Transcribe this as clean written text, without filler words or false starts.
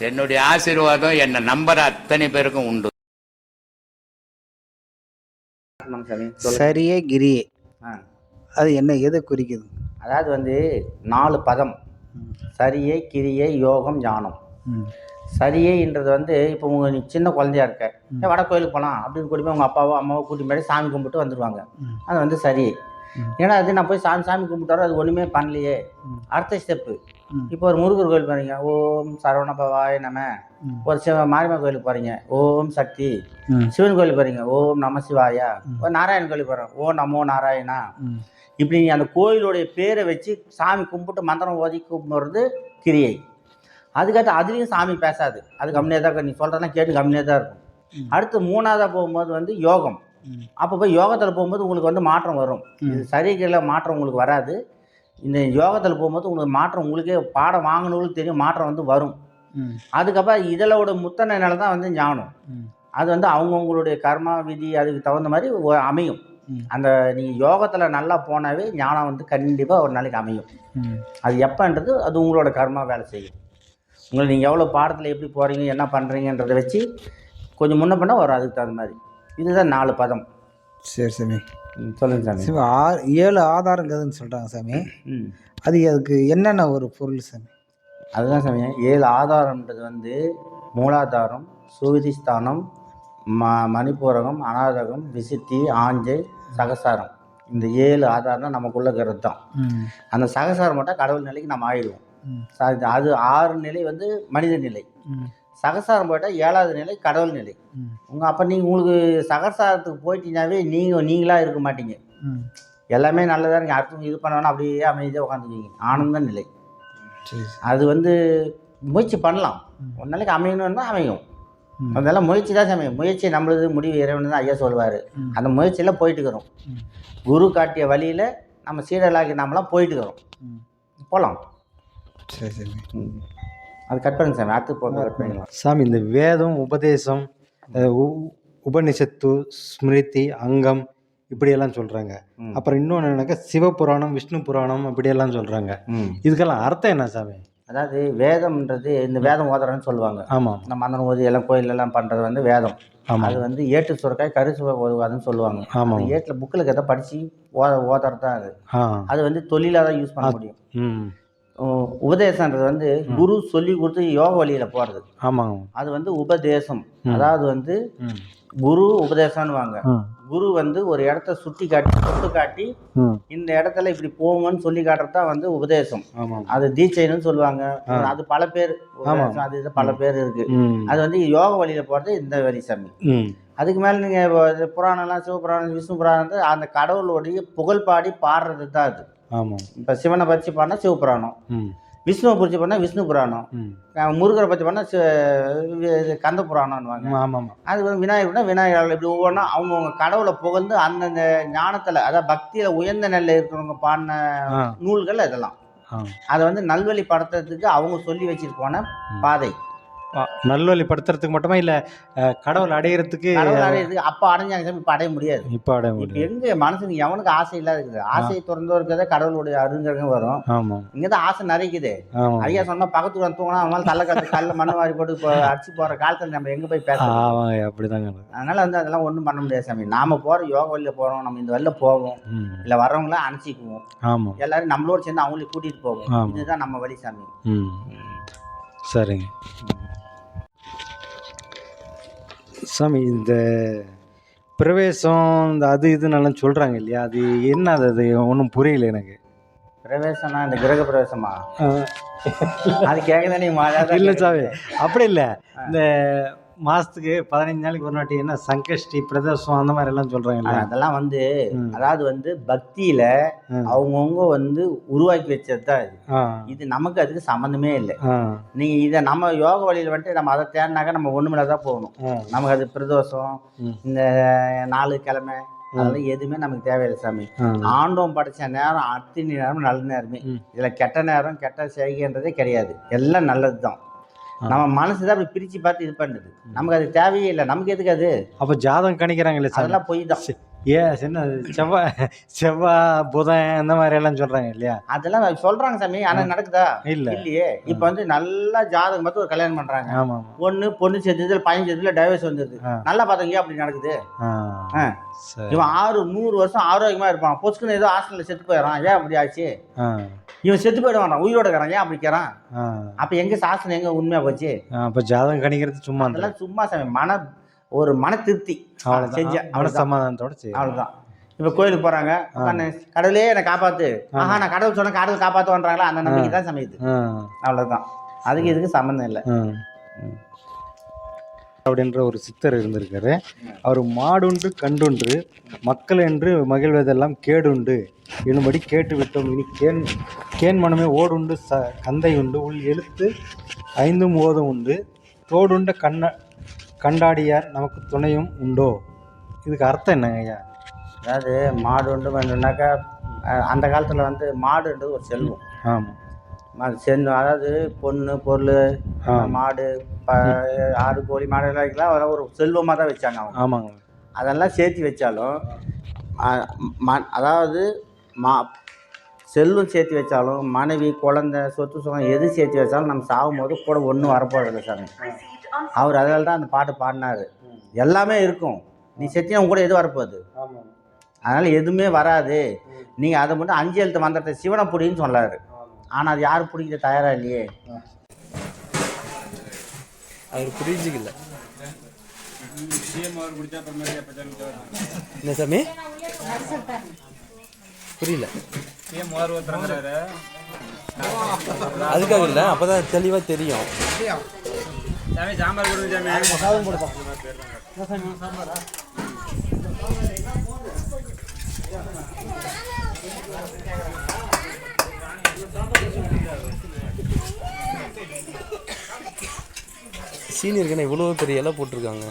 என்னுடைய ஆசீர்வாதம் என்னை நம்புற அத்தனை பேருக்கும் உண்டு. சரியே கிரியே ஆ அது என்ன எதை குறிக்குது? அதாவது வந்து 4 பதம்: சரியை, கிரியை, யோகம், ஞானம். சரியைன்றது வந்து இப்போ நீ சின்ன குழந்தையா இருக்க, வட கோயிலுக்கு போகலாம் அப்படின்னு கூட்டி போய் உங்கள் அப்பாவோ அம்மாவோ கூட்டி போய் சாமி கும்பிட்டு வந்துடுவாங்க. அது வந்து சரியை. ஏன்னா அது நான் போய் சாமி கும்பிட்டாரோ அது ஒன்றுமே பண்ணலையே. அடுத்த ஸ்டெப்பு, இப்போ ஒரு முருகர் கோயில் போகிறீங்க, ஓம் சரவண பவாய நம. ஒரு மாரியம்மன் கோயிலுக்கு போகிறீங்க, ஓம் சக்தி. சிவன் கோயிலுக்கு போகிறீங்க, ஓம் நம சிவாயா. ஒரு நாராயணன் கோயிலுக்கு போகிறோம், ஓ நமோ நாராயணா. இப்படி நீங்கள் அந்த கோயிலுடைய பேரை வச்சு சாமி கும்பிட்டு மந்திரம் ஓதி கும்பிட்றது கிரியை. அதுக்கடுத்து அதுலேயும் சாமி பேசாது, அது கம்மியாக தான் நீ சொல்கிறதெல்லாம் கேட்டு கம்மியாக தான் இருக்கும். அடுத்து 3ஆவதாக போகும்போது வந்து யோகம். அப்போ போய் யோகத்தில் போகும்போது உங்களுக்கு வந்து மாற்றம் வரும். இது சரிகளில் மாற்றம் உங்களுக்கு வராது. இந்த யோகத்தில் போகும்போது உங்களுக்கு மாற்றம் உங்களுக்கே பாடம் வாங்கினவங்களுக்கு தெரியும், மாற்றம் வந்து வரும். அதுக்கப்புறம் இதழோட முத்தனைனால தான் வந்து ஞானம். அது வந்து அவங்கவுங்களுடைய கர்மா விதி அதுக்கு தகுந்த மாதிரி அமையும். அந்த நீங்கள் யோகத்தில் நல்லா போனாவே ஞானம் வந்து கண்டிப்பாக ஒரு நாளைக்கு அமையும். அது எப்போன்றது அது உங்களோட கர்மா வேலை செய்யும். உங்களை நீங்கள் எவ்வளோ பாடத்தில் எப்படி போகிறீங்க என்ன பண்ணுறீங்கன்றதை வச்சு கொஞ்சம் முன்ன பண்ண வரும். அதுக்கு தகுந்த மாதிரி இதுதான் 4 பதம். சரி சாமி, சொல்லுங்கள் சாமி. சாமி 7 ஆதாரங்கிறதுன்னு சொல்கிறாங்க சாமி. அதுக்கு என்னென்ன ஒரு பொருள் சாமி? அதுதான் சாமி 7 ஆதாரம்ன்றது வந்து மூலாதாரம், சுவிதிஸ்தானம், மணிப்பூரகம், அநாதகம், விசித்தி, ஆஞ்சை, சகசாரம். இந்த 7 ஆதாரம் தான் நமக்குள்ள இருக்கிறது தான். அந்த சகசாரம் மட்டும் கடவுள் நிலைக்கு நம்ம ஆயிடுவோம். அது 6 நிலை வந்து மனித நிலை. சகசாரம் போயிட்டால் 7வது நிலை கடவுள் நிலை. அப்போ நீங்கள் உங்களுக்கு சகசாரத்துக்கு போயிட்டீங்கன்னாவே நீங்களாக இருக்க மாட்டீங்க. எல்லாமே நல்லதாக இருக்குது, அடுத்தவங்க இது பண்ண வேணா அப்படியே அமைதியாக உட்காந்துக்குவீங்க. ஆனந்த நிலை. அது வந்து முயற்சி பண்ணலாம், ஒரு நாளைக்கு அமையணும்னா அமையும். அதெல்லாம் முயற்சி தான் சமயம். முயற்சி நம்மளது, முடிவு இறைவன் தான் ஐயா சொல்வார். அந்த முயற்சியில் போயிட்டுக்கிறோம். குரு காட்டிய வழியில் நம்ம சீடலாகி நம்மளாம் போயிட்டுக்கிறோம். போகலாம். சரி சரி, அது கட் பண்ணுங்க சாமி. அடுத்து போக கட் பண்ணிக்கலாம் சாமி. இந்த வேதம், உபதேசம், உபனிஷத்து, ஸ்மிருதி, அங்கம் இப்படியெல்லாம் சொல்கிறாங்க. அப்புறம் இன்னொன்று என்னன்னாக்கா சிவபுராணம், விஷ்ணு புராணம் இப்படியெல்லாம் சொல்கிறாங்க. இதுக்கெல்லாம் அர்த்தம் என்ன சாமி? அதாவது வேதம்ன்றது இந்த வேதம் ஓதுறன்னு சொல்லுவாங்க. ஆமாம், நம்ம மந்திரம் ஓதி எல்லாம் கோயிலெல்லாம் பண்ணுறது வந்து வேதம். அது வந்து ஏட்டு சுரக்காய் கரு சுவை ஓதுவாதுன்னு சொல்லுவாங்க. ஆமாம், ஏட்டில் புக்கில் கதை படித்து ஓதுறது தான் அது. அது வந்து தொழிலாக தான் யூஸ் பண்ண முடியும். உபதேசன்றது வந்து குரு சொல்லி கொடுத்து யோக வழியில் போகிறது. ஆமாம், அது வந்து உபதேசம். அதாவது வந்து குரு உபதேசம்னு வாங்க. குரு வந்து ஒரு இடத்த சுட்டி காட்டி இந்த இடத்துல இப்படி போங்கன்னு சொல்லி காட்டுறது தான் வந்து உபதேசம். அது தீட்சைன்னு சொல்லுவாங்க. அது பல பேர், அது இது பல பேர் இருக்கு. அது வந்து யோக வழியில போறது இந்த வழி சாமி. அதுக்கு மேல நீங்க புராணம்லாம், சிவபுராணம், விஷ்ணு புராணம், அந்த கடவுளுடைய புகழ் பாடி பாடுறது தான் அது. இப்ப சிவனை பற்றி பாடினா சிவபுராணம், விஷ்ணுவை குறித்து பண்ணால் விஷ்ணு புராணம், முருகரை பற்றி பண்ணால் கந்த புராணம்னுவாங்க. அது வந்து விநாயகர்னா விநாயகர். இப்படி ஒவ்வொன்றா அவங்கவுங்க கடவுளை புகழ்ந்து அந்தந்த ஞானத்தில், அதாவது பக்தியில் உயர்ந்த நிலையில் இருக்கிறவங்க பாடின நூல்கள் இதெல்லாம். அதை வந்து நல்வழி படுத்துறதுக்கு அவங்க சொல்லி வச்சுட்டு போன பாதை. நல்வழி படுத்துறதுக்கு மட்டுமா இல்லை கடவுள் அடையிறதுக்கு? அப்போ அடைஞ்சாங்க சாமி, இப்போ அடைய முடியாது. இப்போ அடைய முடியாது. எங்க மனசுக்கு எவனுக்கு ஆசை இல்லாத இருக்குது. ஆசையை திறந்து இருக்கிறத கடவுளுடைய அருங்கரகம் வரும். இங்கதான் ஆசை நிறைக்குது. ஐயா சொன்னா பக்கத்துக்கு வந்து தூங்கினா அவனால கல்ல மண்ணு வாரி போட்டு அடிச்சு போற காலத்துல நம்ம எங்க போய் பேசலாம்? அப்படிதாங்க. அதனால வந்து அதெல்லாம் ஒண்ணும் பண்ண முடியாது சாமி. நாம போற யோக வழியில போறோம், நம்ம இந்த வழியில போவோம், இல்ல வர்றவங்களாம் அனுப்பிச்சிக்குவோம், எல்லாரும் நம்மளோட சேர்ந்து அவங்களையும் கூட்டிட்டு போவோம். இதுதான் நம்ம வழி சாமி. சரிங்க சாமி. இந்த பிரவேசம், இந்த அது இதுன்னு சொல்கிறாங்க இல்லையா, அது என்ன? அது ஒன்றும் புரியல எனக்கு. பிரவேசம்னா இந்த கிரக பிரவேசமா? அது கேட்கதானே இல்லை சாமி, அப்படி இல்லை. இந்த மாதத்துக்கு 15 நாளைக்கு ஒரு நாட்டி என்ன சங்கஷ்டி, பிரதோஷம் அந்த மாதிரி எல்லாம் சொல்கிறாங்க. அதெல்லாம் வந்து அதாவது வந்து பக்தியில் அவங்கவுங்க வந்து உருவாக்கி வச்சது தான் இது. இது நமக்கு அதுக்கு சம்மந்தமே இல்லை. நீங்கள் இதை நம்ம யோக வழியில் வந்துட்டு நம்ம அதை தேடினாக்கா நம்ம ஒன்றுமில்ல தான் போகணும். நமக்கு அது பிரதோஷம், இந்த 4 கிழமை அதெல்லாம் எதுவுமே நமக்கு தேவையில்லை சாமி. ஆண்டவன் படைச்ச நேரம் அத்தனை நேரம் நல்ல நேரமே. இதில் கெட்ட நேரம், கெட்ட செய்கைன்றதே கிடையாது. எல்லாம் நல்லது தான். நம்ம மனசு தான் அப்படி பிரித்து பார்த்து இது பண்ணுது. நமக்கு அது தேவையே இல்லை. நமக்கு எதுக்கு அது? அப்போ ஜாதகம் கணிக்கிறாங்க இல்லை? அதெல்லாம் போய் தான். என்ன செவ்வாய் புதன் அந்த மாதிரி எல்லாம் சொல்றாங்க இல்லையா? அதெல்லாம் சொல்றாங்க சாமி, ஆனா நடக்குதா? இல்ல இல்லையே. இப்ப வந்து நல்லா ஜாதகம் பார்த்து ஒரு கல்யாணம் பண்றாங்க. ஆமா பொண்ணு சேர்ந்ததுல பையன் சேர்ந்ததுல டைவர்ஸ் வந்துருது. நல்லா பார்த்தவங்க அப்படி நடக்குது. இவன் 100 வருஷம் ஆரோக்கியமா இருப்பான், பொசுக்குன்னு ஏதோ ஹாஸ்டல்ல செத்து போயிடறான். ஏன் அப்படி ஆச்சு? இவன் செத்து போயிடுவான், உயிரோட இருக்கிறான். ஏன் அப்படி இருக்கிறான்? அப்ப எங்க சாஸ்திரம் எங்க உண்மையா போச்சு? அப்ப ஜாதகம் கணிக்கிறது சும்மா? அதெல்லாம் சும்மா சாமி, ஒரு மன திருப்தி செஞ்ச சமாதானத்தோட செய்ய, அவ்வளவுதான். இப்ப கோயிலுக்கு போறாங்க, கடவுளே என்னை காப்பாத்து, நான் கடவுள் சொன்ன கடவுள் காப்பாத்துவான்றாங்களா, அந்த நம்பிக்கை தான் சமையுது. அவ்வளவுதான். அதுக்கு இதுக்கு சம்பந்தம் இல்லை. அப்படின்ற ஒரு சித்தர் இருந்திருக்காரு. அவர் மாடுண்டு கண்டுண்டு மக்கள் என்று மகிழ்வதெல்லாம் கேடுண்டு என்னும்படி கேட்டு விட்டோம். இனி கேன் மனமே ஓடுண்டு கந்தை உண்டு உள் எழுத்து 5 ஓதும் உண்டு தோடுண்ட கண்டாடியார் நமக்கு துணையும் உண்டோ. இதுக்கு அர்த்தம் என்னங்க ஐயா? அதாவது மாடு உண்டு வேணும்னாக்கா, அந்த காலத்தில் வந்து மாடுன்றது ஒரு செல்வம். ஆமாம். அதாவது பொண்ணு பொருள் மாடு ஆடு கோழி மாடுலாம் அதெல்லாம் ஒரு செல்வமாக தான் வச்சாங்க அவங்க. ஆமாங்க. அதெல்லாம் சேர்த்து வச்சாலும், அதாவது செல்வம் சேர்த்து வச்சாலும், மனைவி குழந்தை சொத்து சுகம் எது சேர்த்து வச்சாலும் நம்ம சாகும்போது கூட ஒன்றும் வரப்போறதில்லை சாமி. அவர் அதனால தான் அந்த பாட்டு பாடினார். எல்லாமே இருக்கும், நீ செத்தினா கூட எது வரப்போகுது? அதனால் எதுவுமே வராது. நீங்கள் அதை மட்டும் 5 எழுத்து மந்திரத்தை சிவனை பிடின்னு சொன்னார். ஆனால் அது யாரும் பிடிக்கிற தயாராக இல்லையே. அவர் புரிஞ்சுக்கல. என்ன சாமி புரியல? அதுக்காக இல்லை, அப்போதான் தெளிவாக தெரியும். சீனியருக்குன்னு இவ்வளோ பெரிய இலை போட்டிருக்காங்க.